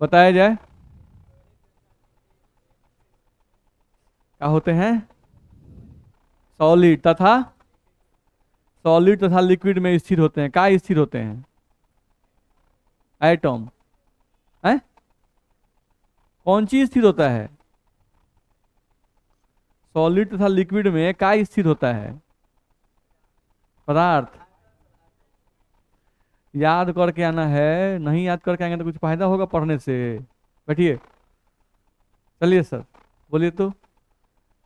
बताया जाए। क्या होते हैं? सॉलिड तथा लिक्विड में स्थिर होते हैं। क्या स्थिर होते हैं? एटम। है? कौन चीज स्थिर होता है? सॉलिड तथा लिक्विड में क्या स्थिर होता है? पदार्थ। याद करके आना है, नहीं याद करके आएंगे तो कुछ फायदा होगा पढ़ने से? बैठिए। चलिए सर, बोलिए तो।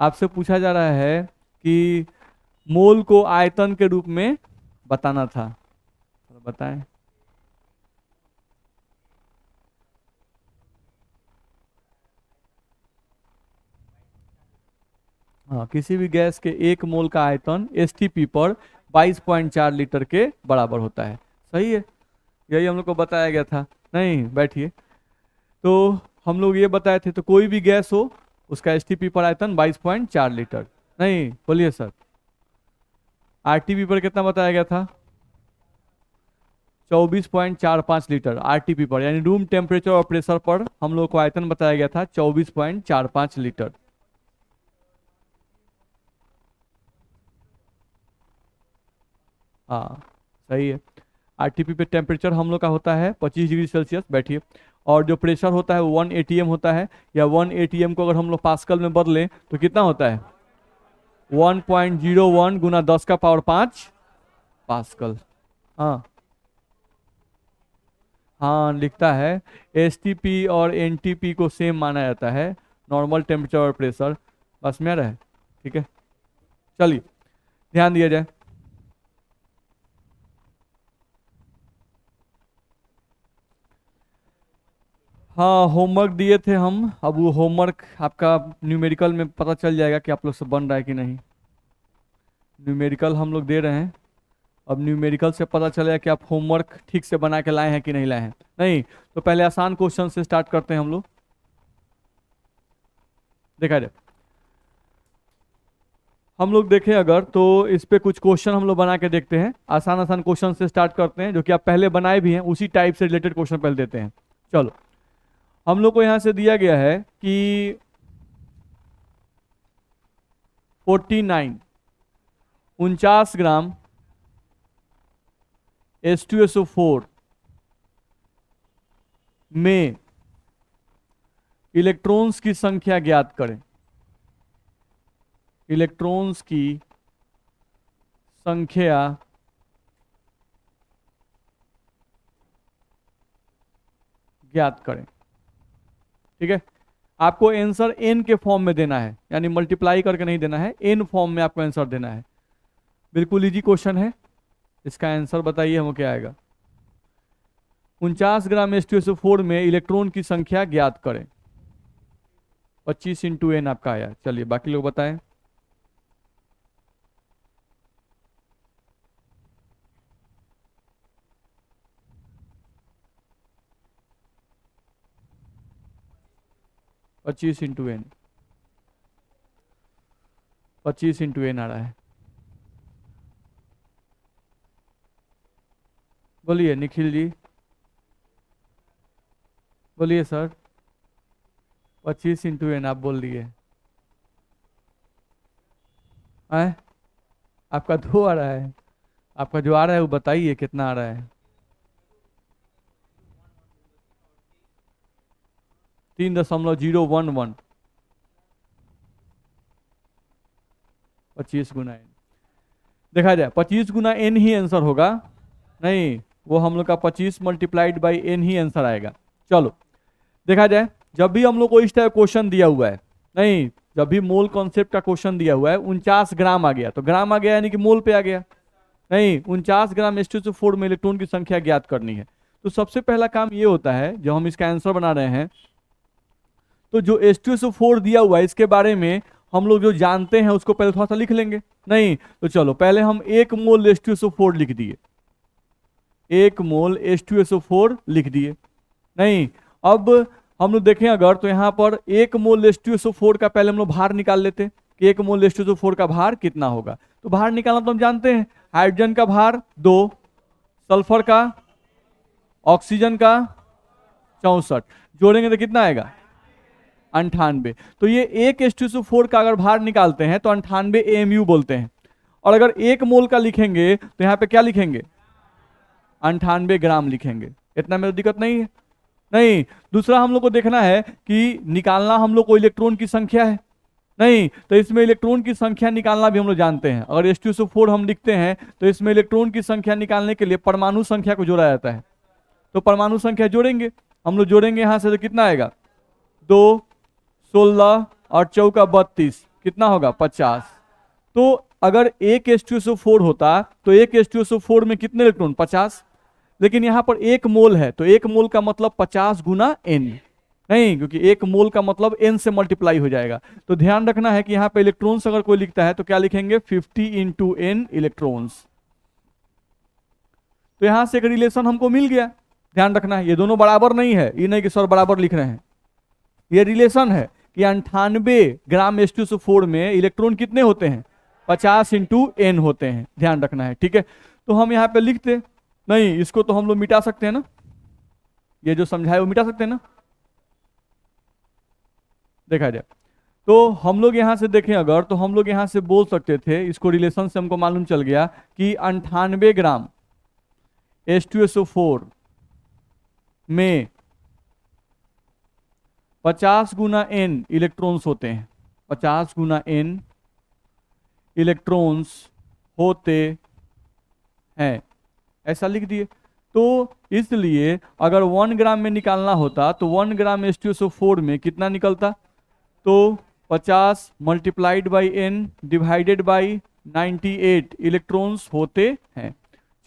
आपसे पूछा जा रहा है कि मोल को आयतन के रूप में बताना था, तो बताएं। हाँ, किसी भी गैस के एक मोल का आयतन एसटीपी पर 22.4 लीटर के बराबर होता है। सही है, यही हम लोग को बताया गया था। नहीं, बैठिए। तो हम लोग ये बताए थे, तो कोई भी गैस हो उसका एसटीपी पर आयतन 22.4 लीटर। नहीं, बोलिए सर। आरटीपी पर कितना बताया गया था? 24.45 लीटर आरटीपी पर, यानी रूम टेम्परेचर और प्रेशर पर हम लोग को आयतन बताया गया था 24.45 लीटर। हाँ, सही है। आरटीपी पे टेम्परेचर हम लोग का होता है 25 डिग्री सेल्सियस। बैठिए। और जो प्रेशर होता है वो 1 atm होता है, या 1 atm को अगर हम लोग पास्कल में बदलें तो कितना होता है? 1.01 गुना 10 का पावर 5 पास्कल। हाँ। हाँ, लिखता है। एसटीपी और एनटीपी को सेम माना जाता है, नॉर्मल टेम्परेचर और प्रेशर। बस में आ रहा है? ठीक है, चलिए ध्यान दिया जाए। हाँ, होमवर्क दिए थे हम। अब वो होमवर्क आपका न्यूमेरिकल में पता चल जाएगा कि आप लोग से बन रहा है कि नहीं। न्यूमेरिकल हम लोग दे रहे हैं। अब न्यूमेरिकल से पता चलेगा कि आप होमवर्क ठीक से बना के लाए हैं कि नहीं लाए हैं। नहीं, तो पहले आसान क्वेश्चन से स्टार्ट करते हैं हम लोग। देखा जाए, हम लोग देखें अगर तो इस पे कुछ क्वेश्चन हम लोग बना के देखते हैं। आसान आसान क्वेश्चन से स्टार्ट करते हैं, जो कि आप पहले बनाए भी हैं, उसी टाइप से रिलेटेड क्वेश्चन पहले देते हैं। चलो, हम लोग को यहाँ से दिया गया है कि 49 49 ग्राम H2SO4 में इलेक्ट्रॉन्स की संख्या ज्ञात करें। इलेक्ट्रॉन्स की संख्या ज्ञात करें। ठीक है, आपको आंसर एन के फॉर्म में देना है, यानी मल्टीप्लाई करके नहीं देना है, एन फॉर्म में आपको आंसर देना है। बिल्कुल इजी क्वेश्चन है। इसका आंसर बताइए हमको क्या आएगा। 49 ग्राम H2SO4 में इलेक्ट्रॉन की संख्या ज्ञात करें। 25 × n आपका आया। चलिए बाकी लोग बताएं। 25 × n। 25 × n आ रहा है। बोलिए निखिल जी, बोलिए सर। 25 × n आप बोल दिए। आए? आपका दो आ रहा है। आपका जो आ रहा है वो बताइए कितना आ रहा है। 3.011। 25 × n। देखा जाए 25 × n ही आंसर होगा। नहीं, वो हम लोग का 25 × n ही आंसर आएगा। चलो देखा जाए, जब भी हम लोग को इस टाइप क्वेश्चन दिया हुआ है, नहीं, जब भी मोल कॉन्सेप्ट का क्वेश्चन दिया हुआ है, 49 ग्राम आ गया तो ग्राम आ गया, यानी कि मोल पे आ गया। नहीं, 49 ग्राम H2SO4 में इलेक्ट्रॉन की संख्या ज्ञात करनी है। तो सबसे पहला काम ये होता है, जब हम इसका आंसर बना रहे हैं, तो जो H2SO4 दिया हुआ है इसके बारे में हम लोग जो जानते हैं उसको पहले थोड़ा सा लिख लेंगे। नहीं, तो चलो पहले हम 1 मोल H2SO4 लिख दिए। 1 मोल H2SO4 लिख दिए। नहीं, अब हम लोग देखें अगर तो यहाँ पर 1 मोल H2SO4 का पहले हम लोग भार निकाल लेते कि 1 मोल H2SO4 का भार कितना होगा। तो भार निकालना तो हम जानते हैं, हाइड्रोजन का भार 2, सल्फर का, ऑक्सीजन का 64, जोड़ेंगे तो कितना आएगा 98। तो ये 1:4 का अगर भार निकालते हैं तो 98 AMU बोलते हैं। और अगर 1 मोल का लिखेंगे तो यहाँ पे क्या लिखेंगे 98 ग्राम लिखेंगे। इतना में तो दिक्कत नहीं है। नहीं, दूसरा हम लोग को देखना है कि निकालना हम लोग को इलेक्ट्रॉन की संख्या है। नहीं, तो इसमें इलेक्ट्रॉन की संख्या निकालना भी हम लोग जानते हैं। अगर H2SO4 हम लिखते हैं तो इसमें इलेक्ट्रॉन की संख्या निकालने के लिए परमाणु संख्या को जोड़ा जाता है। तो परमाणु संख्या जोड़ेंगे, हम लोग जोड़ेंगे यहां से तो कितना आएगा 2, 16 और चौका 32, कितना होगा 50। तो अगर एक H2SO4 होता तो एक H2SO4 में कितने इलेक्ट्रॉन 50, लेकिन यहां पर 1 मोल है तो 1 मोल का मतलब 50 गुना N। नहीं, क्योंकि 1 मोल का मतलब N से मल्टीप्लाई हो जाएगा। तो ध्यान रखना है कि यहाँ पे इलेक्ट्रॉन्स अगर कोई लिखता है तो क्या लिखेंगे 50 इंटू N इलेक्ट्रॉन्स। तो यहां से एक रिलेशन हमको मिल गया। ध्यान रखना है ये दोनों बराबर नहीं है, ये नहीं कि सर बराबर लिख रहे हैं, ये रिलेशन है कि 98 ग्राम H2SO4 में इलेक्ट्रॉन कितने होते हैं 50 इंटू N होते हैं। ध्यान रखना है, ठीक है। तो हम यहाँ पे लिखते नहीं, इसको तो हम लोग मिटा सकते हैं ना, ये जो समझाए वो मिटा सकते हैं ना, देखा जाए तो हम लोग यहां से देखें अगर तो हम लोग यहां से बोल सकते थे, इसको रिलेशन से हमको मालूम चल गया कि 98 ग्राम H2SO4 में 50 गुना N इलेक्ट्रॉन्स होते हैं, 50 गुना N इलेक्ट्रॉन्स होते हैं, ऐसा लिख दिए। तो इसलिए अगर 1 ग्राम में निकालना होता तो 1 ग्राम H2SO4 में कितना निकलता, तो 50 multiplied by N divided by 98 electrons होते हैं।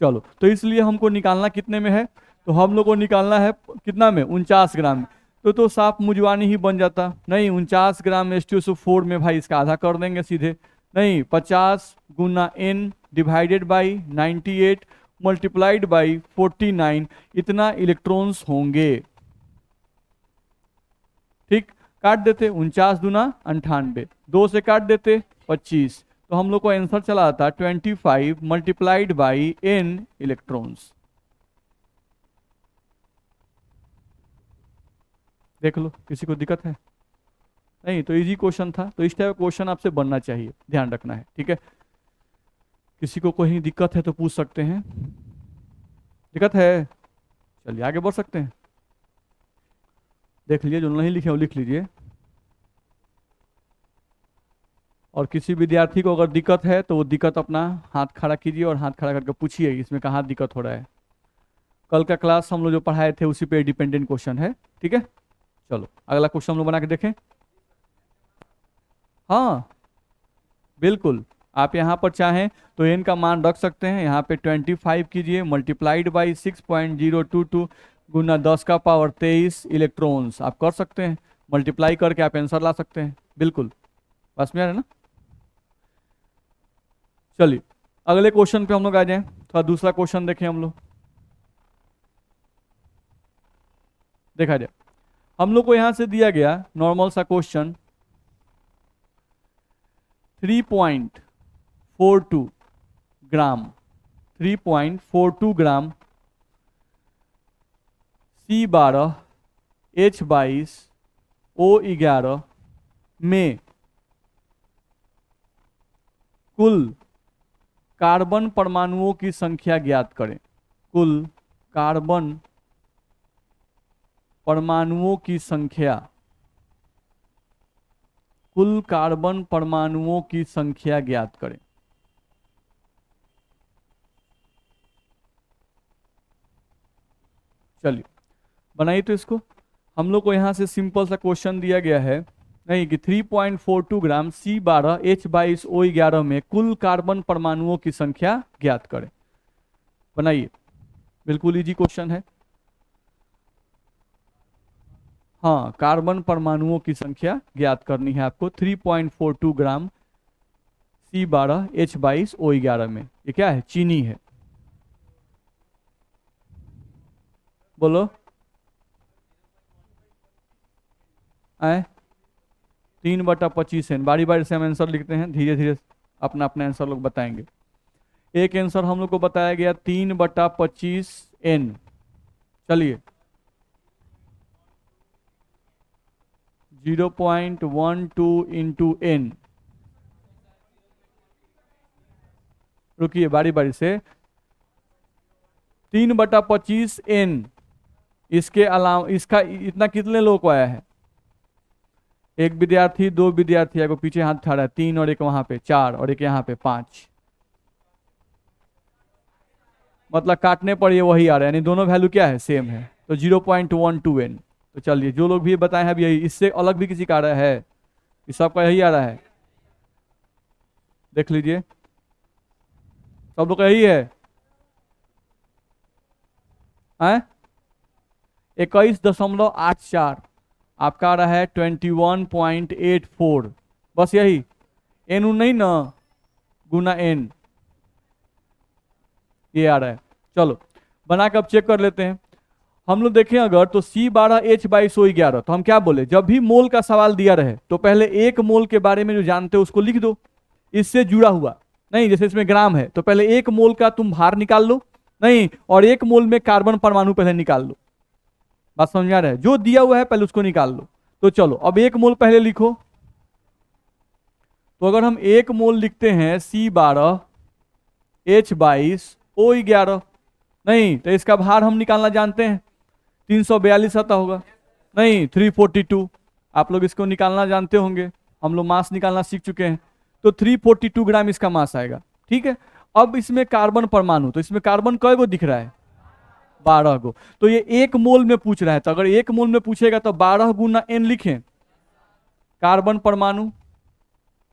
चलो, तो इसलिए हमको निकालना कितने में है, तो हम लोग को निकालना है कितना में 49 ग्राम में। तो साफ मुजवानी ही बन जाता। नहीं, 49 ग्राम H2SO4 में भाई इसका आधा कर देंगे सीधे। नहीं, 50 गुना N divided by 98 multiplied by 49 इतना इलेक्ट्रॉन्स होंगे। ठीक, काट देते 49 दूना 98, 2 से काट देते 25, तो हम लोग को आंसर चला आता 25 मल्टीप्लाइड बाई N इलेक्ट्रॉन्स। देख लो, किसी को दिक्कत है? नहीं, तो इजी क्वेश्चन था। तो इस टाइप का क्वेश्चन आपसे बनना चाहिए, ध्यान रखना है, ठीक है। किसी को कोई दिक्कत है तो पूछ सकते हैं। दिक्कत है? चलिए आगे बढ़ सकते हैं। देख लीजिए, जो नहीं लिखे वो लिख लीजिए। और किसी विद्यार्थी को अगर दिक्कत है तो वो दिक्कत अपना हाथ खड़ा कीजिए और हाथ खड़ा करके पूछिए इसमें कहाँ दिक्कत हो रहा है। कल का क्लास हम लोग जो पढ़ाए थे उसी पे डिपेंडेंट क्वेश्चन है, ठीक है। चलो अगला क्वेश्चन हम लोग बना के देखें। हाँ बिल्कुल, आप यहाँ पर चाहें तो n का मान रख सकते हैं। यहाँ पे 25 कीजिए मल्टीप्लाइड बाई 6.022 गुना 10 का पावर 23 इलेक्ट्रॉन्स आप कर सकते हैं। मल्टीप्लाई करके आप आंसर ला सकते हैं, बिल्कुल। बस में आ रहा है ना। चलिए अगले क्वेश्चन पे हम लोग आ जाएं। थोड़ा दूसरा क्वेश्चन देखें हम लोग। देखा जाए, हम लोग को यहां से दिया गया नॉर्मल सा क्वेश्चन 3.42 ग्राम 3.42 ग्राम C12 H22 O11 में कुल कार्बन परमाणुओं की संख्या ज्ञात करें। कुल कार्बन परमाणुओं की संख्या, कुल कार्बन परमाणुओं की संख्या ज्ञात करें। चलिए बनाइए। तो इसको हम लोग को यहां से सिंपल सा क्वेश्चन दिया गया है, नहीं कि 3.42 ग्राम C12 H22 O11 में कुल कार्बन परमाणुओं की संख्या ज्ञात करें। बनाइए, बिल्कुल इजी क्वेश्चन है। हाँ, कार्बन परमाणुओं की संख्या ज्ञात करनी है आपको 3.42 ग्राम C12 H22 O11 में। ये क्या है? चीनी है। बोलो आए 3/25 N। बारी बारी से हम आंसर लिखते हैं, धीरे धीरे अपना अपना आंसर लोग बताएंगे। एक आंसर हम लोग को बताया गया 3/25 N। चलिए 0.12 इंटू एन, रुकिए बारी बारी से, 3/25 n, इसके अलावा इसका इतना कितने लोगों को आया है? एक विद्यार्थी, दो विद्यार्थी, को पीछे हाथ खड़ा है, 3 और एक वहां पे 4 और एक यहाँ पे 5, मतलब काटने पर ये वही आ रहा है, यानी दोनों वैल्यू क्या है, सेम है, तो 0.12 n। तो चलिए जो लोग भी बताए हैं, अब यही, इससे अलग भी किसी का आ रहा है? इस सबका यही आ रहा है, देख लीजिए, सब लोग का यही है। 21.84, आपका आ रहा है 21.84, बस यही, एन नहीं ना, गुना एन, ये आ रहा है। चलो बना के अब चेक कर लेते हैं। हम लोग देखें अगर तो C12H2211, तो हम क्या बोले, जब भी मोल का सवाल दिया रहे तो पहले एक मोल के बारे में जो जानते हो उसको लिख दो, इससे जुड़ा हुआ, नहीं जैसे इसमें ग्राम है तो पहले एक मोल का तुम भार निकाल लो, नहीं, और एक मोल में कार्बन परमाणु पहले निकाल लो, बात समझ में आ रहा है, जो दिया हुआ है पहले उसको निकाल लो। तो चलो अब एक मोल पहले लिखो, तो अगर हम एक मोल लिखते हैं C12H22O11, नहीं तो इसका भार हम निकालना जानते हैं, 342 आता होगा, नहीं 342, आप लोग इसको निकालना जानते होंगे, हम लोग मास निकालना सीख चुके हैं, तो 342 ग्राम इसका मास आएगा। ठीक है, अब इसमें कार्बन परमाणु, तो इसमें कार्बन कय गो दिख रहा है, 12 गो, तो ये एक मोल में पूछ रहा है, तो अगर एक मोल में पूछेगा तो 12 गुना n लिखें, कार्बन परमाणु,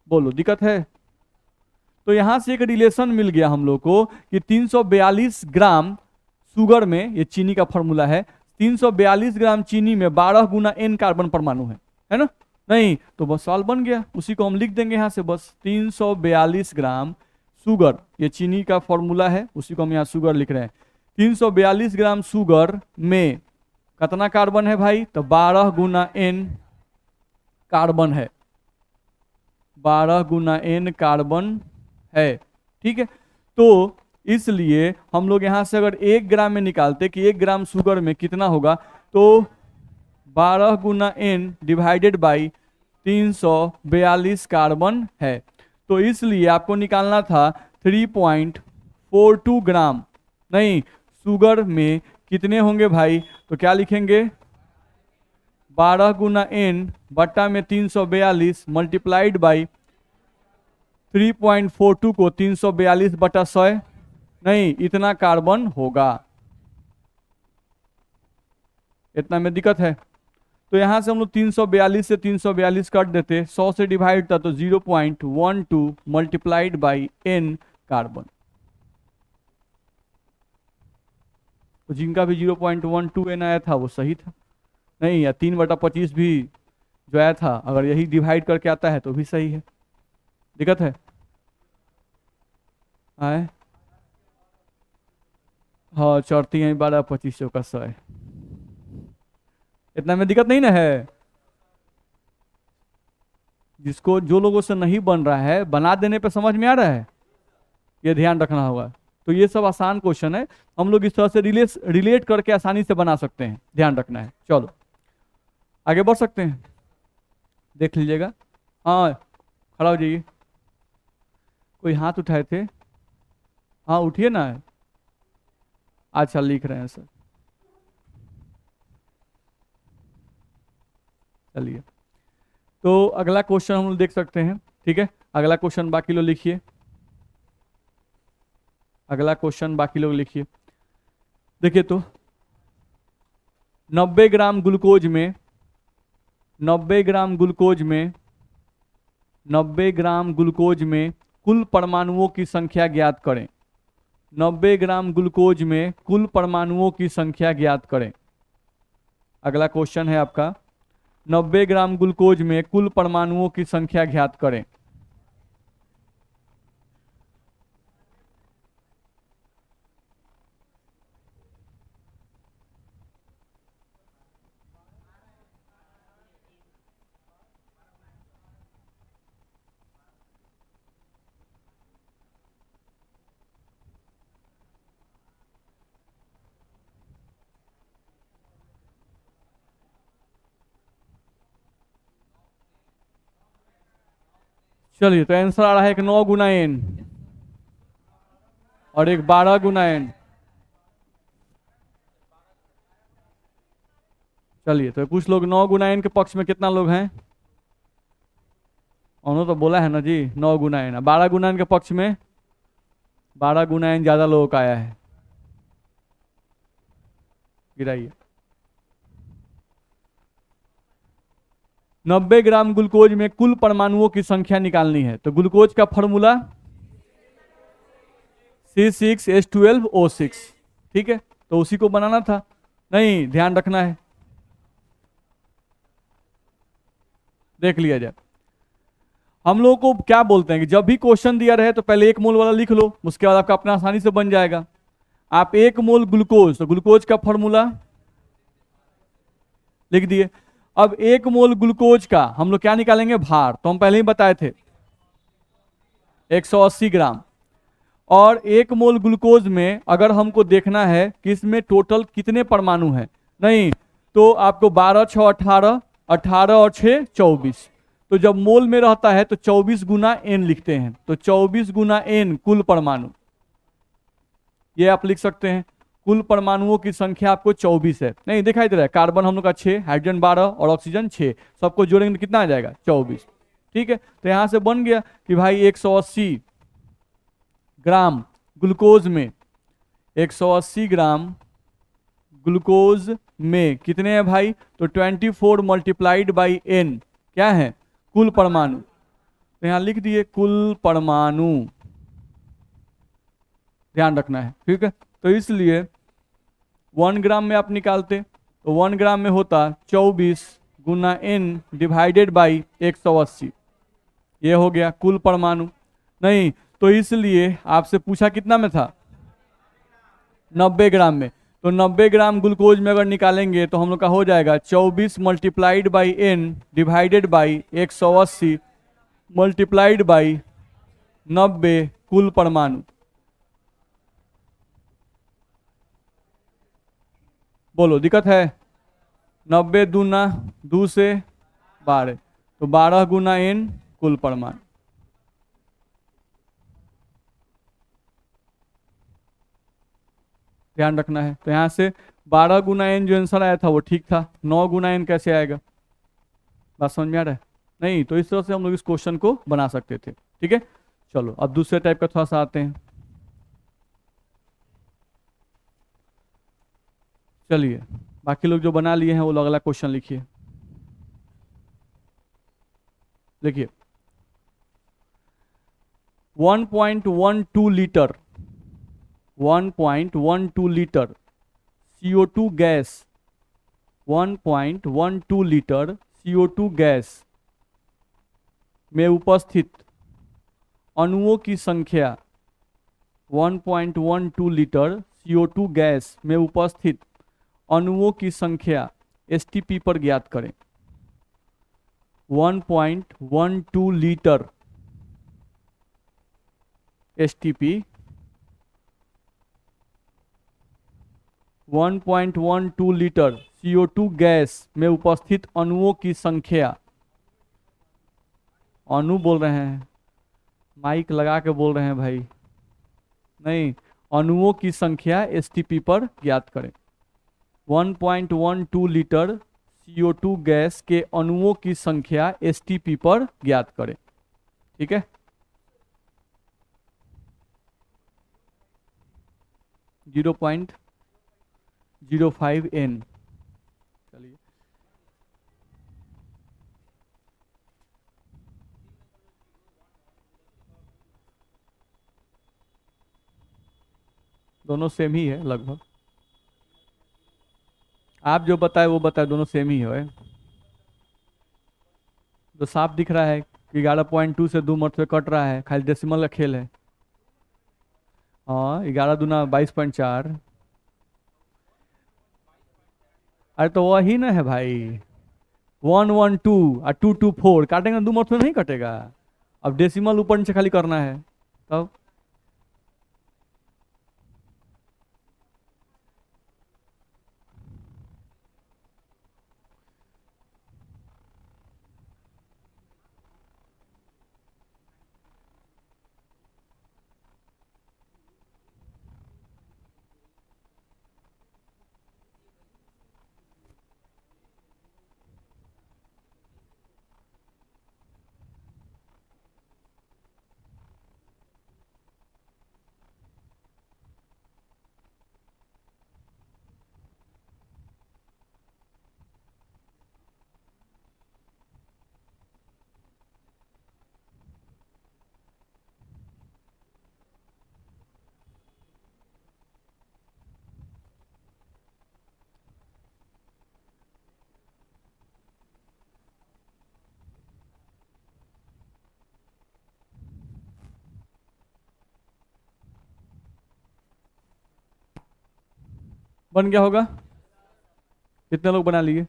बोलो दिक्कत है? तो यहां से एक रिलेशन मिल गया हम लोग को कि 342 ग्राम शुगर में, ये चीनी का फॉर्मूला है, 342 ग्राम चीनी में 12 गुना n कार्बन परमाणु है ना? नहीं तो बस सवाल बन गया, उसी को हम लिख देंगे यहां से, बस 342 ग्राम शुगर, ये चीनी का फॉर्मूला है, उसी को हम यहाँ शुगर लिख रहे हैं, 342 ग्राम शुगर में कितना कार्बन है भाई, तो 12 गुना n कार्बन है, 12 गुना n कार्बन है। ठीक है, तो इसलिए हम लोग यहां से अगर 1 ग्राम में निकालते कि 1 ग्राम शुगर में कितना होगा, तो 12 गुना n डिवाइडेड बाई 342 कार्बन है, तो इसलिए आपको निकालना था 3.42 ग्राम, नहीं शुगर में कितने होंगे भाई, तो क्या लिखेंगे, 12 गुना n बट्टा में 342 मल्टीप्लाइड बाई 3.42 को 342 बटा 100, नहीं इतना कार्बन होगा, इतना में दिक्कत है? तो यहां से हम लोग 342 से 342 काट देते, 100 से डिवाइड था तो 0.12 मल्टीप्लाइड बाई n कार्बन, तो जिनका भी 0.12 n आया था वो सही था, नहीं या 3/25 भी जो आया था अगर यही डिवाइड करके आता है तो भी सही है, दिक्कत है? आए हाँ चढ़ती हैं 12/25 का 100, इतना में दिक्कत नहीं ना है? जिसको जो लोगों से नहीं बन रहा है बना देने पे समझ में आ रहा है, ये ध्यान रखना होगा। तो ये सब आसान क्वेश्चन है, हम लोग इस तरह से रिलेट करके आसानी से बना सकते हैं, ध्यान रखना है। चलो आगे बढ़ सकते हैं, देख लीजिएगा, हाँ खड़ा हो जाइए, कोई हाथ उठाए थे, हाँ उठिए ना, अच्छा लिख रहे हैं सर, चलिए तो अगला क्वेश्चन हम लोग देख सकते हैं। ठीक है, अगला क्वेश्चन बाकी लोग लिखिए, अगला क्वेश्चन बाकी लोग लिखिए, देखिए तो 90 ग्राम ग्लूकोज में, 90 ग्राम ग्लूकोज में, 90 ग्राम ग्लूकोज में कुल परमाणुओं की संख्या ज्ञात करें, 90 ग्राम ग्लूकोज में कुल परमाणुओं की संख्या ज्ञात करें। अगला क्वेश्चन है आपका, 90 ग्राम ग्लूकोज में कुल परमाणुओं की संख्या ज्ञात करें। चलिए, तो आंसर आ रहा है एक 9 गुना एन और एक 12 गुना एन। चलिए, तो कुछ लोग 9 गुना एन के पक्ष में कितना लोग हैं? उन्होंने तो बोला है ना जी 9 गुना एन। 12 गुना एन के पक्ष में 12 गुना एन ज्यादा लोगों का आया है। गिराइए। 90 ग्राम ग्लूकोज में कुल परमाणुओं की संख्या निकालनी है, तो ग्लूकोज का फॉर्मूला C6H12O6। ठीक है, तो उसी को बनाना था। नहीं, ध्यान रखना है, देख लिया जाए। हम लोगों को क्या बोलते हैं कि जब भी क्वेश्चन दिया रहे तो पहले 1 मोल वाला लिख लो, उसके बाद आपका अपना आसानी से बन जाएगा। आप 1 मोल ग्लूकोज, तो ग्लूकोज का फॉर्मूला लिख दिए। अब 1 मोल ग्लूकोज का हम लोग क्या निकालेंगे? भार, तो हम पहले ही बताए थे 180 ग्राम। और 1 मोल ग्लूकोज में अगर हमको देखना है कि इसमें टोटल कितने परमाणु हैं, नहीं तो आपको 12 6 18, 18 और 6 24। तो जब मोल में रहता है तो 24 गुना एन लिखते हैं, तो 24 गुना एन कुल परमाणु, ये आप लिख सकते हैं। कुल परमाणुओं की संख्या आपको 24 है। नहीं दिखाई दे रहा है? कार्बन हम लोग का 6, हाइड्रोजन 12 और ऑक्सीजन 6, सबको जोड़ेंगे तो कितना आ जाएगा? 24। ठीक है, तो यहां से बन गया कि भाई 180 ग्राम ग्लूकोज में, 180 ग्राम ग्लूकोज में कितने हैं भाई? तो 24 मल्टीप्लाइड बाई एन क्या है? कुल परमाणु। तो यहां लिख दिए कुल परमाणु, ध्यान रखना है। ठीक है, तो इसलिए 1 ग्राम में आप निकालते तो 1 ग्राम में होता 24 गुना एन डिवाइडेड बाई 180, ये हो गया कुल परमाणु। नहीं तो इसलिए आपसे पूछा कितना में था? 90 ग्राम में। तो 90 ग्राम ग्लूकोज में अगर निकालेंगे तो हम लोग का हो जाएगा 24 multiplied by N divided by 180 multiplied by 90 कुल परमाणु। बोलो दिक्कत है? 90 दूना 2 से 12, तो 12 गुना एन कुल परमाणु। ध्यान रखना है। तो यहां से 12 गुना एन जो आंसर आया था वो ठीक था, 9 गुना एन कैसे आएगा? बात समझ में आ रहा है? नहीं, तो इस तरह से हम लोग इस क्वेश्चन को बना सकते थे। ठीक है, चलो अब दूसरे टाइप का थोड़ा सा आते हैं। चलिए, बाकी लोग जो बना लिए हैं वो लोग अगला क्वेश्चन लिखिए। देखिए 1.12 litre 1.12 litre CO2 gas, 1.12 litre CO2 gas में उपस्थित अणुओं की संख्या, 1.12 लीटर CO2 गैस में उपस्थित अणुओं की संख्या एसटीपी पर ज्ञात करें। 1.12 litre STP, 1.12 litre CO2 gas में उपस्थित अणुओं की संख्या, अणु बोल रहे हैं, माइक लगा के बोल रहे हैं भाई, नहीं, अणुओं की संख्या एसटीपी पर ज्ञात करें। 1.12 लीटर CO2 गैस के अणुओं की संख्या एसटीपी पर ज्ञात करें। ठीक है, 0.05 N। चलिए, दोनों सेम ही है लगभग, आप जो बताए वो बताए, दोनों सेम ही है। तो साफ दिख रहा है कि 11.2 से 2 मरतबे कट रहा है, खाली डेसिमल का खेल है। हाँ, 11 दूना 22.4। अरे तो वही ना है भाई, 112 और 224 काटेंगे 2 मरतबे नहीं कटेगा। अब डेसिमल ऊपर नीचे खाली करना है तब। बन गया होगा? कितने लोग बना लिए?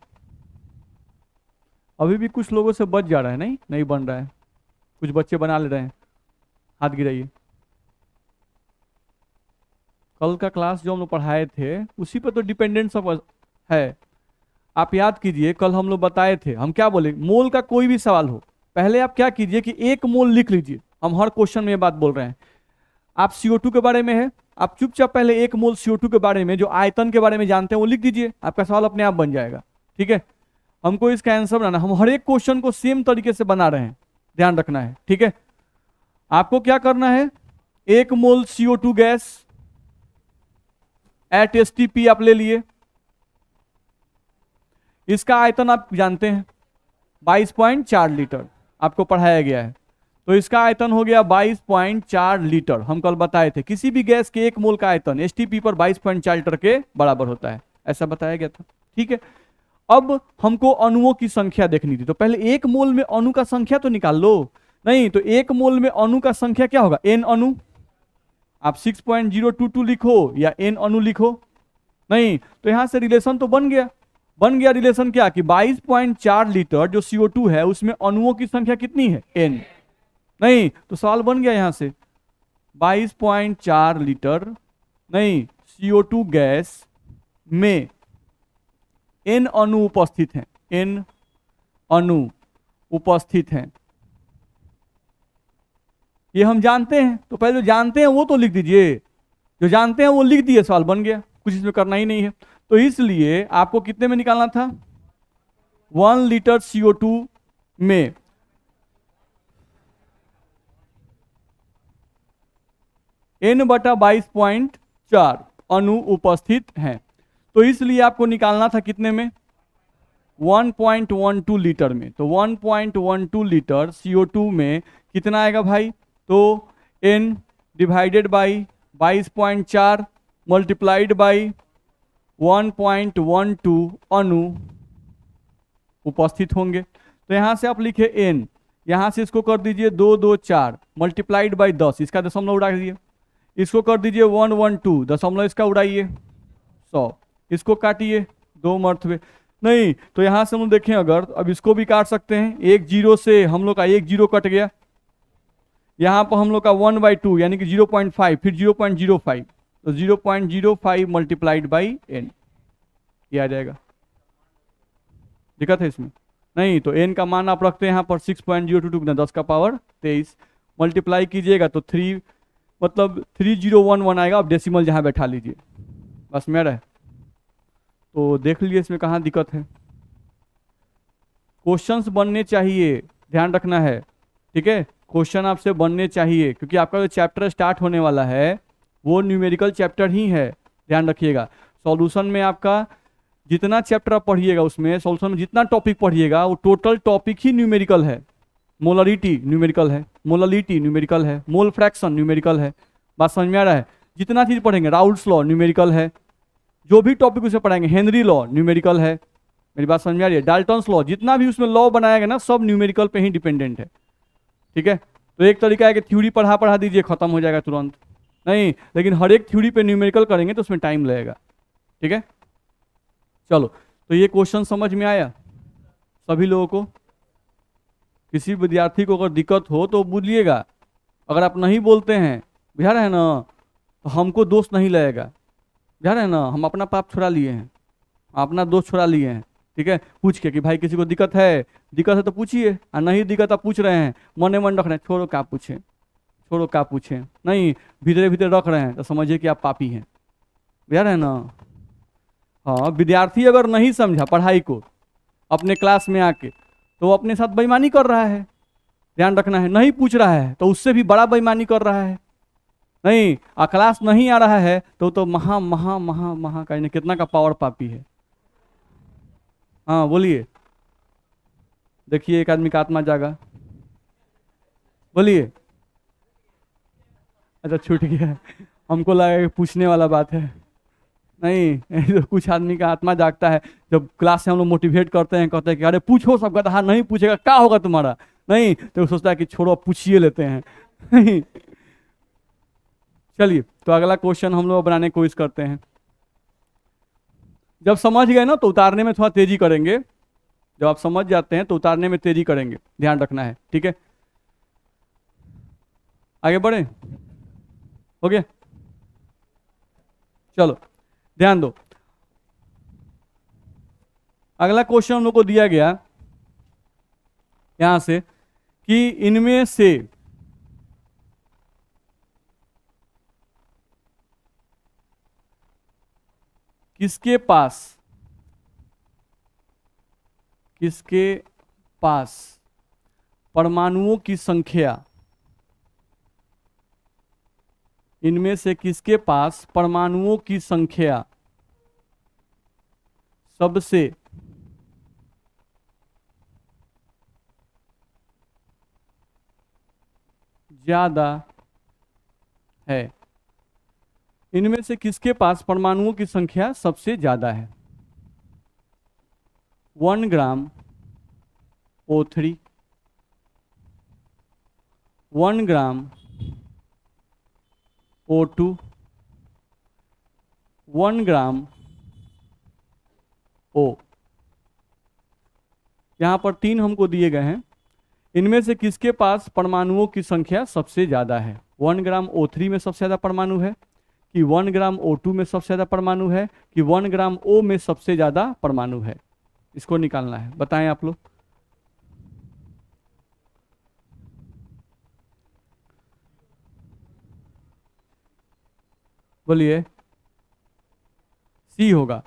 अभी भी कुछ लोगों से बच जा रहा है, नहीं नहीं बन रहा है, कुछ बच्चे बना ले रहे हैं, हाथ गिराइए। कल का क्लास जो हम लोग पढ़ाए थे उसी पर तो डिपेंडेंट सब है। आप याद कीजिए, कल हम लोग बताए थे, हम क्या बोले, मोल का कोई भी सवाल हो, पहले आप क्या कीजिए कि एक मोल लिख लीजिए। हम हर क्वेश्चन में ये बात बोल रहे हैं। आप CO2 के बारे में है, आप चुपचाप पहले एक मोल CO2 के बारे में, जो आयतन के बारे में जानते हैं वो लिख दीजिए, आपका सवाल अपने आप बन जाएगा। ठीक है, हमको इसका आंसर बनाना, हम हर एक क्वेश्चन को सेम तरीके से बना रहे हैं, ध्यान रखना है। ठीक है, आपको क्या करना है, 1 मोल CO2 गैस एट STP आप ले लिए, इसका आयतन आप जानते हैं 22.4 लीटर, आपको पढ़ाया गया है। तो इसका आयतन हो गया 22.4 लीटर। हम कल बताए थे किसी भी गैस के 1 मोल का आयतन STP पर 22.4 लीटर के बराबर होता है, ऐसा बताया गया था। ठीक है, अब हमको अणुओं की संख्या देखनी थी, तो पहले 1 मोल में अणु का संख्या तो निकाल लो। नहीं तो 1 मोल में अणु का संख्या क्या होगा, N अणु। आप 6.022 लिखो या N अणु लिखो, नहीं तो यहां से रिलेशन तो बन गया। बन गया रिलेशन क्या कि 22.4 लीटर जो CO2 है उसमें अणुओं की संख्या कितनी है, N। नहीं तो सवाल बन गया यहां से 22.4 लीटर, नहीं CO2 गैस में N अणु उपस्थित हैं, N अणु उपस्थित हैं, ये हम जानते हैं। तो पहले जो जानते हैं वो तो लिख दीजिए, जो जानते हैं वो लिख दिए, सवाल बन गया, कुछ इसमें करना ही नहीं है। तो इसलिए आपको कितने में निकालना था, 1 लीटर CO2 में N/22.4 अणु उपस्थित हैं। तो इसलिए आपको निकालना था कितने में, 1.12 लीटर में। तो 1.12 लीटर CO2 में कितना आएगा भाई, तो N divided by 22.4 multiplied by 1.12 अणु उपस्थित होंगे। तो यहां से आप लिखे N, यहां से इसको कर दीजिए 2 2 4 मल्टीप्लाइड बाई 10, इसका दशमलव उड़ा दीजिए, इसको कर दीजिए 112, दशमलव इसका उड़ाइए 100, इसको काटिए 2 मरतबे। नहीं तो यहां से हम देखें, अगर अब इसको भी काट सकते हैं, 1 0 से हम लोग का 1 0 कट गया, यहां पर हम लोग का 1/2 यानी कि 0.5, फिर 0.05, तो 0.05 मल्टीप्लाइड बाई N, ये आ जाएगा। दिक्कत है इसमें? नहीं तो N का मान आप रखते हैं यहाँ पर 6.022 गुना 10 का पावर 23, मल्टीप्लाई कीजिएगा तो 3 मतलब 3011 आएगा। अब डेसिमल जहां बैठा लीजिए, बस मेरा है। तो देख लीजिए इसमें कहाँ दिक्कत है। क्वेश्चंस बनने चाहिए, ध्यान रखना है। ठीक है, क्वेश्चन आपसे बनने चाहिए, क्योंकि आपका जो चैप्टर स्टार्ट होने वाला है वो न्यूमेरिकल चैप्टर ही है, ध्यान रखिएगा। सॉल्यूशन में आपका जितना चैप्टर आप पढ़िएगा, उसमें सॉल्यूशन में जितना टॉपिक पढ़िएगा वो टोटल टॉपिक ही न्यूमेरिकल है। मोलरिटी न्यूमेरिकल है, मोललिटी न्यूमेरिकल है, मोल फ्रैक्शन न्यूमेरिकल है, बात समझ में आ रहा है। जितना चीज पढ़ेंगे, राउल्ट्स लॉ न्यूमेरिकल है, जो भी टॉपिक उसे पढ़ाएंगे, हेनरी लॉ न्यूमेरिकल है, मेरी बात समझ में आ रही है। डाल्टन्स लॉ, जितना भी उसमें लॉ बनाया गया ना, सब न्यूमेरिकल पे ही डिपेंडेंट है। ठीक है, तो एक तरीका है कि थ्योरी पढ़ा दीजिए, खत्म हो जाएगा तुरंत। नहीं, लेकिन हर एक थ्योरी पे न्यूमेरिकल करेंगे तो उसमें टाइम लगेगा। ठीक है, चलो, तो ये क्वेश्चन समझ में आया सभी लोगों को? किसी विद्यार्थी को अगर दिक्कत हो तो बोलिएगा, अगर आप नहीं बोलते हैं, बुझा रहे हैं ना, तो हमको दोष नहीं लगेगा, बुझा रहे हैं ना, हम अपना पाप छुड़ा लिए हैं, अपना दोष छुड़ा लिए हैं। ठीक है, पूछ के कि भाई किसी को दिक्कत है तो पूछिए, और नहीं दिक्कत आप पूछ रहे हैं, मने मन रख रहे हैं, छोड़ो क्या पूछें, छोड़ो क्या पूछें, नहीं भीतरे भीतरे रख रहे हैं तो समझिए कि आप पापी हैं, बुझा रहे हैं ना। हाँ, विद्यार्थी अगर नहीं समझा पढ़ाई को अपने क्लास में आके, तो वो अपने साथ बेईमानी कर रहा है, ध्यान रखना है। नहीं पूछ रहा है तो उससे भी बड़ा बेईमानी कर रहा है। नहीं, क्लास नहीं आ रहा है तो महा महा महा महा का कितना का पावर पापी है। हाँ बोलिए, देखिए एक आदमी का आत्मा जागा, बोलिए। अच्छा छूट गया, हमको लगा कि पूछने वाला बात है। नहीं तो कुछ आदमी का आत्मा जागता है जब क्लास से हम लोग मोटिवेट करते हैं, कहते हैं कि अरे पूछो, सब कहता है नहीं पूछेगा क्या होगा तुम्हारा, नहीं तो सोचता है कि छोड़ो पूछिए लेते हैं। नहीं, चलिए तो अगला क्वेश्चन हम लोग बनाने की कोशिश करते हैं। जब समझ गए ना तो उतारने में थोड़ा तेजी करेंगे, जब आप समझ जाते हैं तो उतारने में तेजी करेंगे, ध्यान रखना है, ठीक है। आगे बढ़े, हो गया, चलो ध्यान दो। अगला क्वेश्चन हम लोग को दिया गया यहां से कि इनमें से किसके पास परमाणुओं की संख्या, इनमें से किसके पास परमाणुओं की संख्या सबसे ज्यादा है, इनमें से किसके पास परमाणुओं की संख्या सबसे ज्यादा है। 1 ग्राम O3, 1 ग्राम O2, 1 ग्राम O। यहां पर 3 हमको दिए गए हैं, इनमें से किसके पास परमाणुओं की संख्या सबसे ज्यादा है। 1 ग्राम O3 में सबसे ज्यादा परमाणु है, कि 1 ग्राम O2 में सबसे ज्यादा परमाणु है, कि 1 ग्राम O में सबसे ज्यादा परमाणु है। इसको निकालना है, बताएं आप लोग। बोलिए। सी होगा,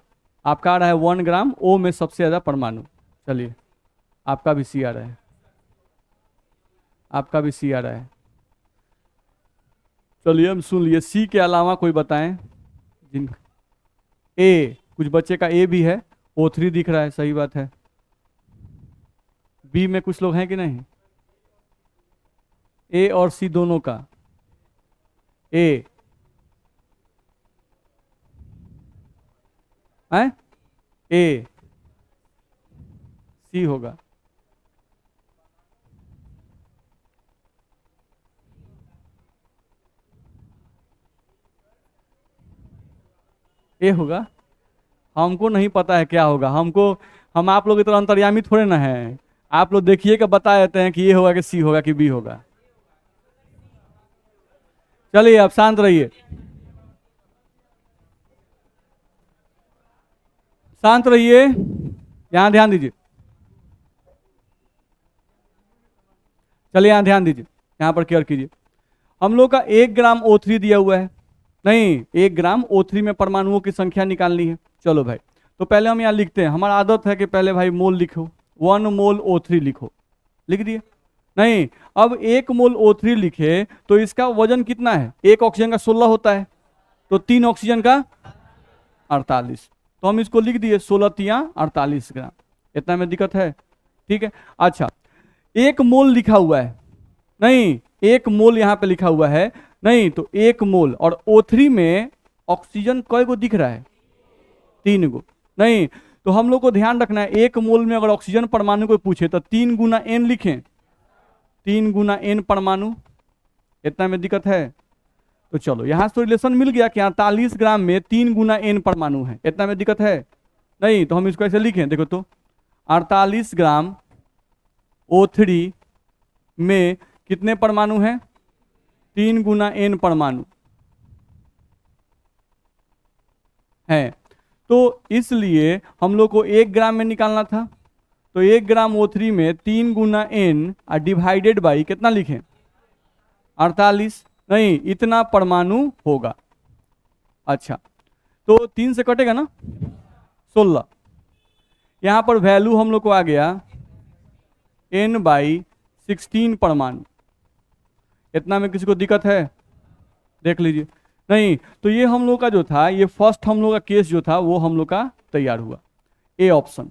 आपका आ रहा है 1 ग्राम O में सबसे ज्यादा परमाणु। चलिए, आपका भी सी आ रहा है, आपका भी सी आ रहा है। चलिए हम सुन लिए, सी के अलावा कोई बताएं जिन। ए, कुछ बच्चे का ए भी है, O3 दिख रहा है, सही बात है। बी में कुछ लोग हैं कि नहीं, ए और सी दोनों का। ए है, ए सी होगा। ए होगा, हमको नहीं पता है क्या होगा, हम आप लोग की तरह अंतर्यामी थोड़े ना है। आप लोग देखिए कि बता देते हैं कि ये होगा कि सी होगा कि बी होगा। चलिए आप शांत रहिए, शांत रहिए, यहां ध्यान दीजिए। चलिए यहां ध्यान दीजिए, यहां पर केयर कीजिए। हम लोग का 1 ग्राम O3 दिया हुआ है, नहीं 1 ग्राम O3 में परमाणुओं की संख्या निकालनी है। चलो भाई, तो पहले हम यहाँ लिखते हैं, हमारा आदत है कि पहले भाई मोल लिखो, 1 मोल O3 लिखो, लिख दिए। नहीं, अब 1 मोल O3 लिखे तो इसका वजन कितना है, एक ऑक्सीजन का 16 होता है, तो 3 ऑक्सीजन का 48, तो हम इसको लिख दिए 16×3 = 48 ग्राम। इतना में दिक्कत है, ठीक है। अच्छा, 1 मोल लिखा हुआ है, नहीं 1 मोल यहाँ पे लिखा हुआ है, नहीं तो 1 मोल, और O3 में ऑक्सीजन कई गो दिख रहा है, 3 गो। नहीं, तो हम लोग को ध्यान रखना है, 1 मोल में अगर ऑक्सीजन परमाणु को पूछे तो 3 × N लिखें, 3 × N परमाणु। इतना में दिक्कत है, तो चलो यहां से तो रिलेशन मिल गया कि 48 ग्राम में 3 × N परमाणु है। इतना में दिक्कत है नहीं, तो हम इसको ऐसे लिखें, देखो तो 48 ग्राम O3 में कितने परमाणु हैं, 3 × N परमाणु है। तो इसलिए हम लोग को 1 ग्राम में निकालना था, तो 1 ग्राम O3 में 3 × N डिवाइडेड बाई कितना लिखें, 48, नहीं इतना परमाणु होगा। अच्छा, तो 3 से कटेगा ना, 16। यहां पर वैल्यू हम लोग को आ गया N/16 परमाणु। इतना में किसी को दिक्कत है, देख लीजिए। नहीं, तो ये हम लोग का जो था, ये फर्स्ट हम लोग का केस जो था वो हम लोग का तैयार हुआ, ए ऑप्शन।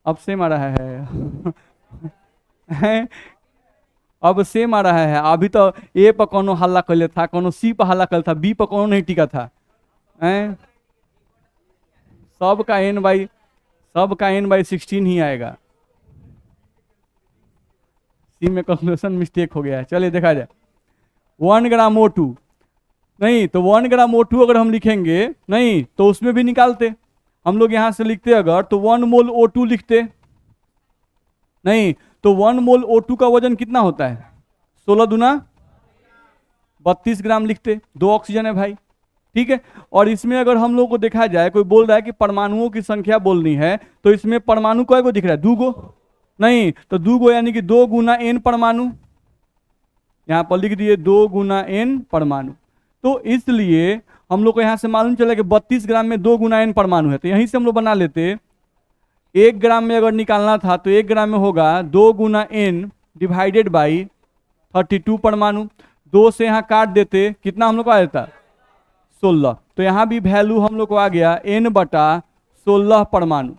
अब सेम आ रहा है हैं? अब सेम आ रहा है, अभी तो ए पर कोनो हल्ला कर था, कोनो सी पर हल्ला कर था, बी पर कोनो नहीं टिका था, हैं? सबका N/16 ही आएगा। सी में कैलकुलेशन मिस्टेक हो गया है। चलिए देखा जाए, 1 ग्राम O2 नहीं तो 1 ग्राम O2 अगर हम लिखेंगे नहीं तो उसमें भी निकालते, हम लोग यहां से लिखते अगर तो 1 मोल O2 लिखते, नहीं तो 1 मोल O2 का वजन कितना होता है? 16 दूना 32 ग्राम लिखते, 2 ऑक्सीजन है भाई। ठीक है। और इसमें अगर हम लोग को देखा जाए, कोई बोल रहा है कि परमाणुओं की संख्या बोलनी है, तो इसमें परमाणु कय गो दिख रहा है? 2 गो। नहीं तो 2 गो यानी कि 2 गुना N परमाणु, यहां पर लिख दिए 2 गुना N परमाणु। तो इसलिए हम लोग को यहां से मालूम चला कि 32 ग्राम में 2 गुना N परमाणु है, तो यहीं से हम लोग बना लेते 1 ग्राम में अगर निकालना था तो 1 ग्राम में होगा 2 गुना N डिवाइडेड बाई 32 परमाणु। 2 से यहाँ काट देते, कितना हम लोग को आ जाता? 16। तो यहाँ भी वैल्यू हम लोग को आ गया N/16 परमाणु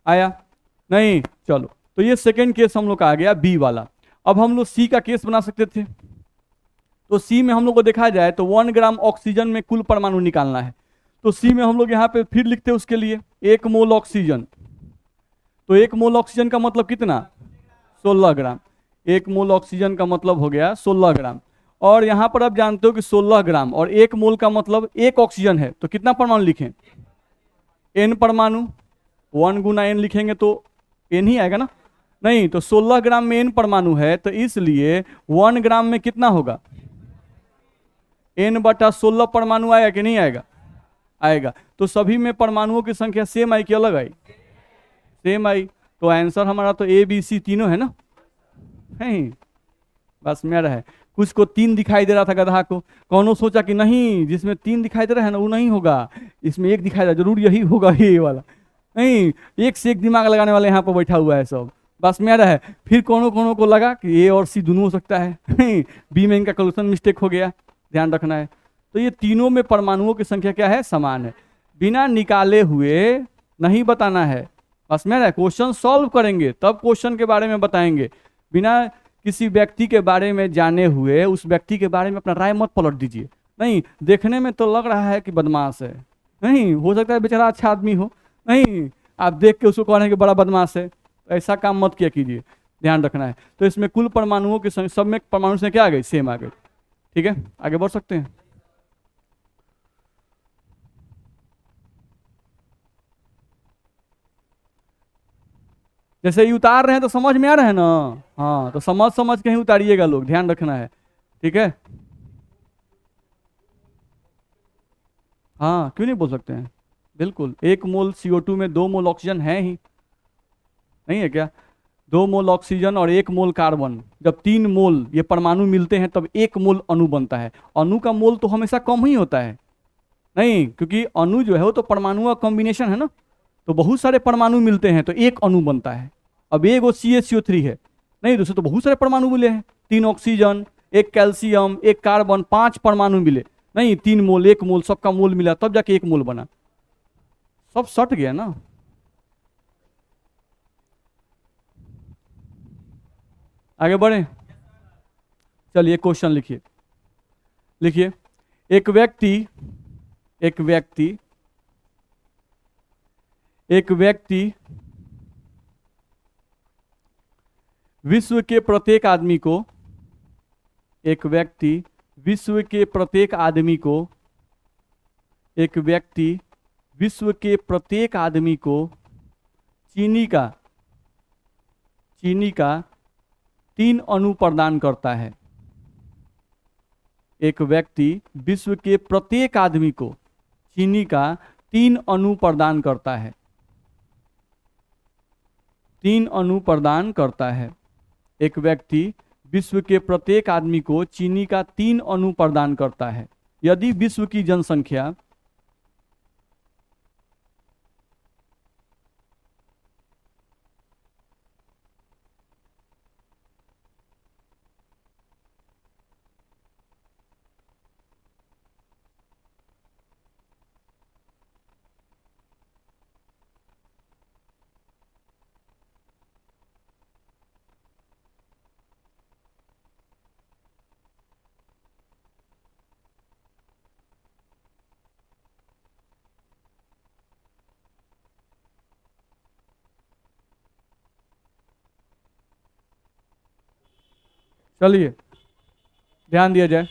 आया। नहीं चलो, तो ये सेकेंड केस हम लोग का आ गया बी वाला। अब हम लोग सी का केस बना सकते थे। तो सी में हम लोग को देखा जाए तो 1 ग्राम ऑक्सीजन में कुल परमाणु निकालना है, तो सी में हम लोग यहाँ पे फिर लिखते हैं उसके लिए 1 मोल ऑक्सीजन। तो 1 मोल ऑक्सीजन का मतलब कितना? 16 ग्राम। 1 मोल ऑक्सीजन का मतलब हो गया 16 ग्राम। और यहां पर आप जानते हो कि 16 ग्राम और 1 मोल का मतलब 1 ऑक्सीजन है, तो कितना परमाणु लिखें? N परमाणु। 1 गुना N लिखेंगे तो N ही आएगा ना। नहीं तो 16 ग्राम में N परमाणु है, तो इसलिए 1 ग्राम में कितना होगा? N/16 परमाणु आएगा कि नहीं आएगा? आएगा। तो सभी में परमाणुओं की संख्या सेम आई कि अलग आई? सेम आई। तो आंसर हमारा तो ABC तीनों है ना। नहीं बस मेरा है। कुछ को 3 दिखाई दे रहा था गधा को, कौनो सोचा कि नहीं जिसमें 3 दिखाई दे रहा है ना वो नहीं होगा, इसमें 1 दिखाई दे रहा, जरूर यही होगा ये वाला। नहीं, एक से एक दिमाग लगाने वाले यहाँ पर बैठा हुआ है सब, बस मेरा है। फिर कोनो कोनो को लगा कि ए और सी दोनों हो सकता है, नहीं बी में इनका क्वेश्चन मिस्टेक हो गया, ध्यान रखना है। तो ये तीनों में परमाणुओं की संख्या क्या है? समान है। बिना निकाले हुए नहीं बताना है, बस मेरा क्वेश्चन सॉल्व करेंगे तब क्वेश्चन के बारे में बताएंगे। बिना किसी व्यक्ति के बारे में जाने हुए उस व्यक्ति के बारे में अपना राय मत पलट दीजिए। नहीं, देखने में तो लग रहा है कि बदमाश है, नहीं हो सकता है बेचारा अच्छा आदमी हो, नहीं आप देख के उसको कह रहे हैं कि बड़ा बदमाश है, तो ऐसा काम मत किया कीजिए, ध्यान रखना है। तो इसमें कुल परमाणुओं की संख्या सब में परमाणु से क्या आ गई? सेम आ गई। ठीक है, आगे बढ़ सकते हैं। जैसे ये उतार रहे हैं तो समझ में आ रहा है ना। हाँ तो समझ समझ के ही उतारिएगा लोग, ध्यान रखना है। ठीक है, हाँ क्यों नहीं बोल सकते हैं, बिल्कुल। 1 मोल CO2 में 2 मोल ऑक्सीजन है ही, नहीं है क्या? 2 मोल ऑक्सीजन और 1 मोल कार्बन, जब 3 मोल ये परमाणु मिलते हैं तब 1 मोल अणु बनता है। अणु का मोल तो हमेशा कम ही होता है, नहीं क्योंकि अणु जो है वो तो परमाणु का कॉम्बिनेशन है ना, तो बहुत सारे परमाणु मिलते हैं तो एक अणु बनता है। अब एक वो CH CO3 है, नहीं दूसरे तो बहुत सारे परमाणु मिले हैं, 3 ऑक्सीजन, 1 कैल्शियम, 1 कार्बन, 5 परमाणु मिले, नहीं 3 मोल 1 मोल सबका मोल मिला तब जाके 1 मोल बना। सब सट गया ना। आगे बढ़े, चलिए क्वेश्चन लिखिए। लिखिए, एक व्यक्ति एक व्यक्ति एक व्यक्ति विश्व के प्रत्येक आदमी को एक व्यक्ति विश्व के प्रत्येक आदमी को एक व्यक्ति विश्व के प्रत्येक आदमी को चीनी का 3 अणु प्रदान करता है। एक व्यक्ति विश्व के प्रत्येक आदमी को चीनी का 3 अणु प्रदान करता है। 3 अणु प्रदान करता है। एक व्यक्ति विश्व के प्रत्येक आदमी को चीनी का 3 अणु प्रदान करता है। यदि विश्व की जनसंख्या चलिए ध्यान दिया जाए।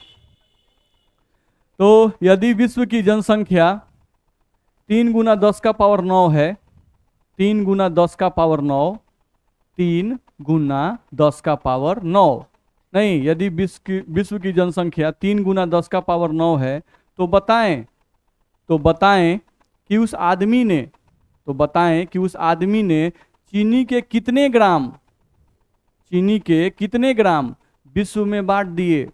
तो यदि विश्व की जनसंख्या 3 × 10⁻9 है, 3 × 10⁻9, 3 × 10⁻9, नहीं, यदि विश्व की जनसंख्या 3 × 10⁻9 है तो बताएं कि उस आदमी ने चीनी के कितने ग्राम विश्व में बांट दिए।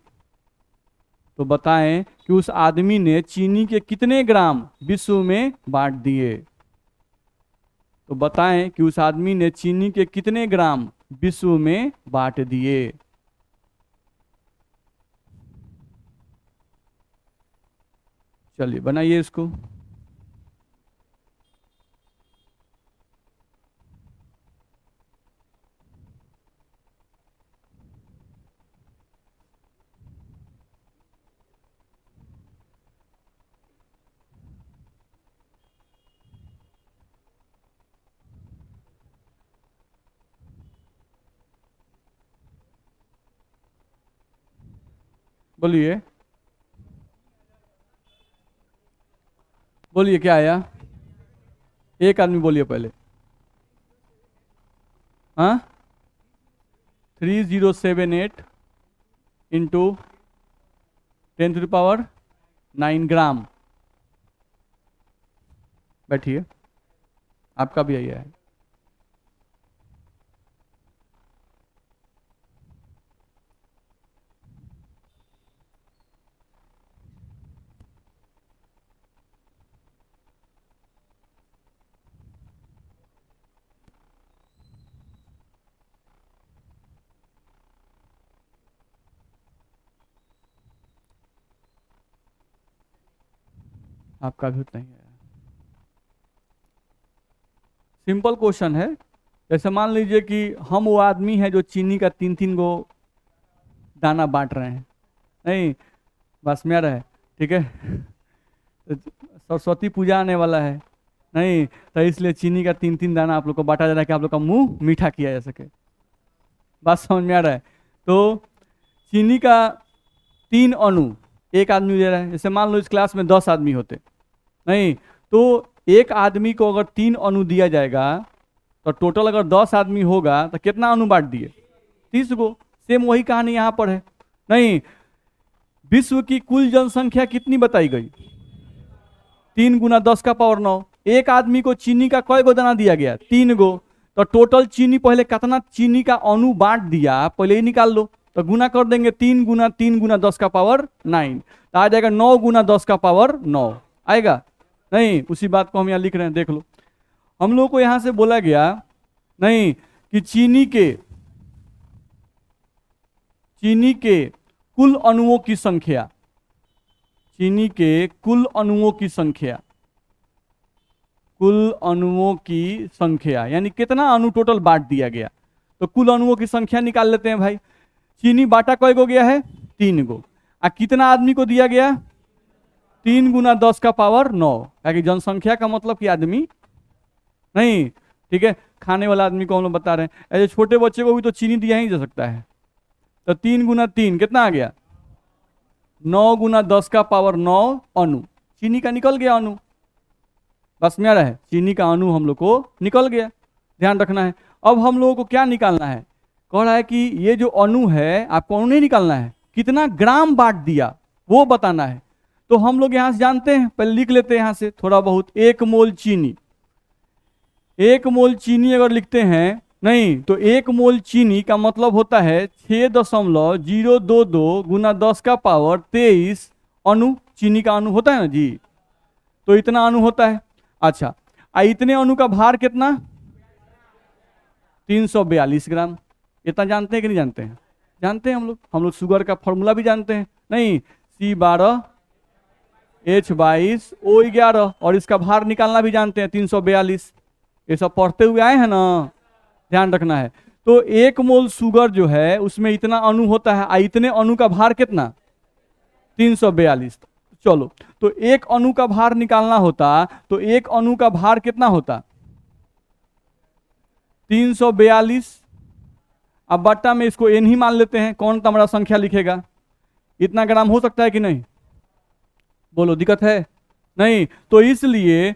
तो बताएं कि उस आदमी ने चीनी के कितने ग्राम विश्व में बांट दिए। तो बताएं कि उस आदमी ने चीनी के कितने ग्राम विश्व में बांट दिए। चलिए बनाइए इसको। बोलिए बोलिए क्या आया? एक आदमी बोलिए पहले। हाँ, 3078 इंटू 10⁹ ग्राम। बैठिए, आपका भी आया है। आपका भी उतना ही है। सिंपल क्वेश्चन है। जैसे मान लीजिए कि हम वो आदमी हैं जो चीनी का 3 3 गो दाना बांट रहे हैं। नहीं, बस में रहे, ठीक है। तो सरस्वती पूजा आने वाला है, नहीं, तो इसलिए चीनी का 3 3 दाना आप लोग को बांटा जा रहा है कि आप लोग का मुंह मीठा किया जा सके। बात समझ में आ रहा है? तो चीनी का 3 अणु एक आदमी दे रहा है। जैसे मान लो इस क्लास में 10 आदमी होते, नहीं, तो एक आदमी को अगर 3 अणु दिया जाएगा तो टोटल अगर 10 आदमी होगा तो कितना अणु बांट दिए? 30 गो। सेम वही कहानी यहां पर है। नहीं, विश्व की कुल जनसंख्या कितनी बताई गई? 3 × 10⁻9। एक आदमी को चीनी का कई गो दाना दिया गया? 3 गो। तो टोटल चीनी पहले कितना चीनी का अणु बांट दिया पहले ही निकाल लो। तो गुना कर देंगे 3 × 3 × 10⁻9, तो आ जाएगा 9 × 10⁻9 आएगा। नहीं, उसी बात को हम यहाँ लिख रहे हैं, देख लो। हम लोग को यहां से बोला गया, नहीं, कि चीनी के कुल अणुओं की संख्या, चीनी के कुल अणुओं की संख्या यानी कितना अणु टोटल बांट दिया गया। तो कुल अणुओं की संख्या निकाल लेते हैं भाई। चीनी बांटा कई गो गया है? 3 गो। कितना आदमी को दिया गया? 3 × 10⁻9। कि जनसंख्या का मतलब कि आदमी नहीं, ठीक है। खाने वाला आदमी को हम लोग बता रहे हैं, ऐसे छोटे बच्चे को भी तो चीनी दिया ही जा सकता है। तो 3 × 3 कितना आ गया? 9 × 10⁻9 अणु चीनी का निकल गया अणु। बस में आ रहा है? चीनी का अणु हम लोग को निकल गया, ध्यान रखना है। अब हम लोगों को क्या निकालना है? कह रहा है कि ये जो अणु है आपको अणु नहीं निकालना है, कितना ग्राम बांट दिया वो बताना है। तो हम लोग यहां से जानते हैं, पहले लिख लेते हैं यहां से थोड़ा बहुत। 1 मोल चीनी, 1 मोल चीनी अगर लिखते हैं, नहीं, तो 1 मोल चीनी का मतलब होता है 6.022 × 10⁻23 अणु चीनी का अणु होता है ना जी। तो इतना अणु होता है। अच्छा, इतने अणु का भार कितना? 342 ग्राम। इतना जानते हैं कि नहीं जानते हैं? जानते हैं हम लोग शुगर का फॉर्मूला भी जानते हैं, नहीं, C12H22O11, और इसका भार निकालना भी जानते हैं 342। ये सब पढ़ते हुए आए हैं ना, ध्यान रखना है। तो 1 मोल शुगर जो है उसमें इतना अणु होता है, इतने अणु का भार कितना? 342। चलो, तो एक अणु का भार निकालना होता तो एक अणु का भार कितना होता? 342। अब बट्टा में इसको n ही मान लेते हैं। कौन हमारा संख्या लिखेगा? इतना ग्राम हो सकता है कि नहीं? बोलो दिक्कत है? नहीं, तो इसलिए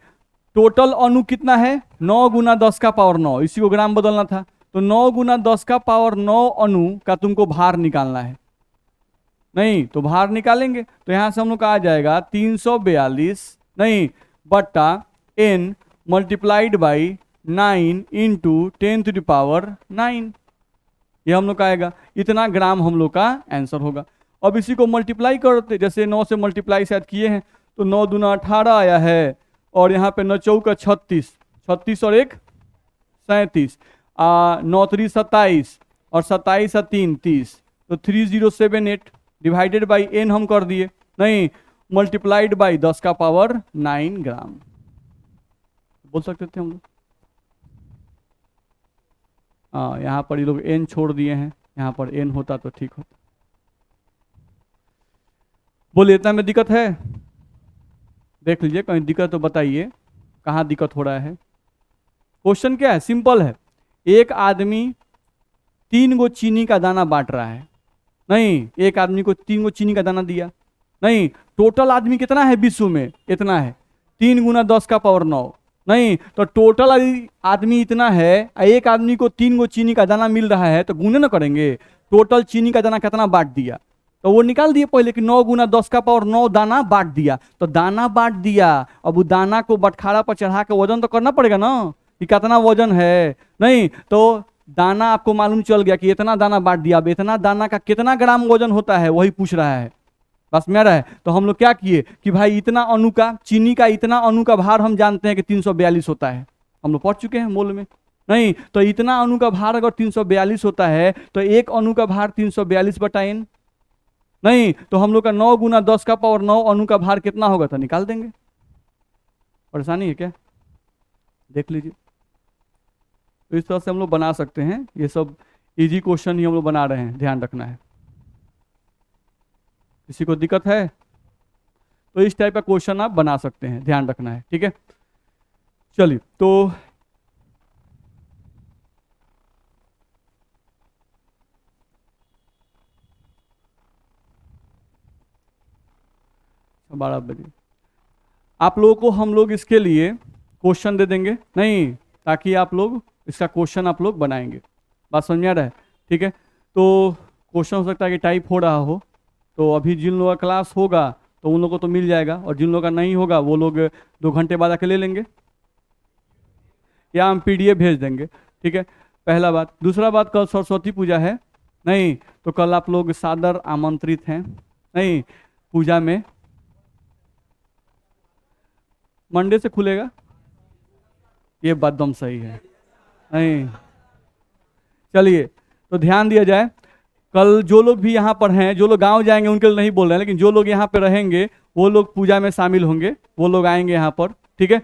टोटल अणु कितना है? 9 गुना 10 का पावर 9, इसी को ग्राम बदलना था। तो 9 गुना 10 का पावर 9 अणु का तुमको भार निकालना है। नहीं तो भार निकालेंगे तो यहां से हम लोग का आ जाएगा 342 नहीं बट्टा n मल्टीप्लाइड बाई 9 इंटू 10⁻⁹। ये हम लोग का आएगा, इतना ग्राम हम लोग का आंसर होगा। अब इसी को मल्टीप्लाई करते, जैसे 9 से मल्टीप्लाई शायद किए हैं तो 9 दूना 18 आया है, और यहाँ पे 9 चौका 36, 36 और 1 37, 9 3 27 और 27 और 3 30, तो 3078 डिवाइडेड बाई n हम कर दिए, नहीं मल्टीप्लाइड बाई 10 का पावर 9 ग्राम बोल सकते थे हम लोग। हाँ, यहाँ पर ये लोग n छोड़ दिए हैं, यहाँ पर n होता तो ठीक होता। बोलिए इतना में दिक्कत है? देख लीजिए कहीं दिक्कत तो बताइए, कहाँ दिक्कत हो रहा है। क्वेश्चन क्या है? सिंपल है। एक आदमी 3 गो चीनी का दाना बांट रहा है, नहीं एक आदमी को 3 गो चीनी का दाना दिया, नहीं टोटल आदमी कितना है विश्व में? इतना है, 3 गुना 10 का पावर 9, नहीं तो टोटल आदमी इतना है, एक आदमी को 3 गो चीनी का दाना मिल रहा है, तो गुने ना करेंगे टोटल चीनी का दाना कितना बांट दिया, तो वो निकाल दिए पहले कि 9 गुना 10 का पावर 9 दाना बांट दिया। तो दाना बांट दिया, अब वो दाना को बटखारा पर चढ़ा के वजन तो करना पड़ेगा ना कि कितना वजन है, नहीं तो दाना आपको मालूम चल गया कि इतना दाना बांट दिया। अब इतना दाना का कितना ग्राम वजन होता है वही पूछ रहा है, बस मेरा है। तो हम लोग क्या किए कि भाई इतना अणु का, चीनी का इतना अणु का भार हम जानते हैं कि 342 होता है, हम लोग पढ़ चुके हैं मोल में, नहीं तो इतना अणु का भार अगर 342 होता है तो एक अणु का भार 342/n, नहीं तो हम लोग का 9 गुना 10 का पावर 9 अणु का भार कितना होगा तो निकाल देंगे। परेशानी है क्या? देख लीजिए, तो इस तरह से हम लोग बना सकते हैं। ये सब इजी क्वेश्चन ही हम लोग बना रहे हैं, ध्यान रखना है। किसी को दिक्कत है तो इस टाइप का क्वेश्चन आप बना सकते हैं, ध्यान रखना है, ठीक है। चलिए तो बारह बजे आप लोगों को हम लोग इसके लिए क्वेश्चन दे देंगे, नहीं ताकि आप लोग इसका क्वेश्चन आप लोग बनाएंगे। बात समझ में आ रहा है? ठीक है, तो क्वेश्चन हो सकता है कि टाइप हो रहा हो, तो अभी जिन लोगों का क्लास होगा तो उन लोगों को तो मिल जाएगा, और जिन लोगों का नहीं होगा वो लोग 2 घंटे बाद आके ले लेंगे, या हम PDF भेज देंगे, ठीक है। पहला बात। दूसरा बात, कल सरस्वती पूजा है, नहीं तो कल आप लोग सादर आमंत्रित हैं, नहीं पूजा में। मंडे से खुलेगा, ये बात दम सही है, नहीं चलिए तो ध्यान दिया जाए। कल जो लोग भी यहाँ पर हैं, जो लोग गांव जाएंगे उनके लिए नहीं बोल रहे हैं, लेकिन जो लोग यहाँ पे रहेंगे वो लोग पूजा में शामिल होंगे, वो लोग आएंगे यहाँ पर, ठीक है।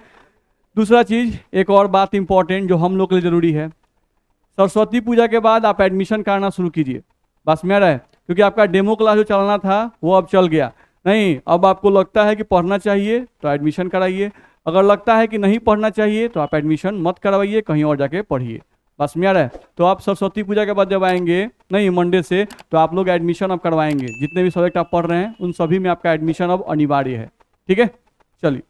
दूसरा चीज, एक और बात इंपॉर्टेंट जो हम लोग के लिए जरूरी है, सरस्वती पूजा के बाद आप एडमिशन कराना शुरू कीजिए, बस मेरा है, क्योंकि आपका डेमो क्लास जो चलना था वो अब चल गया, नहीं अब आपको लगता है कि पढ़ना चाहिए तो एडमिशन कराइए, अगर लगता है कि नहीं पढ़ना चाहिए तो आप एडमिशन मत करवाइए, कहीं और जाके पढ़िए, बस मेरा है। तो आप सरस्वती पूजा के बाद जब आएंगे, नहीं मंडे से, तो आप लोग एडमिशन अब करवाएंगे, जितने भी सब्जेक्ट आप पढ़ रहे हैं उन सभी में आपका एडमिशन अब अनिवार्य है, ठीक है। चलिए।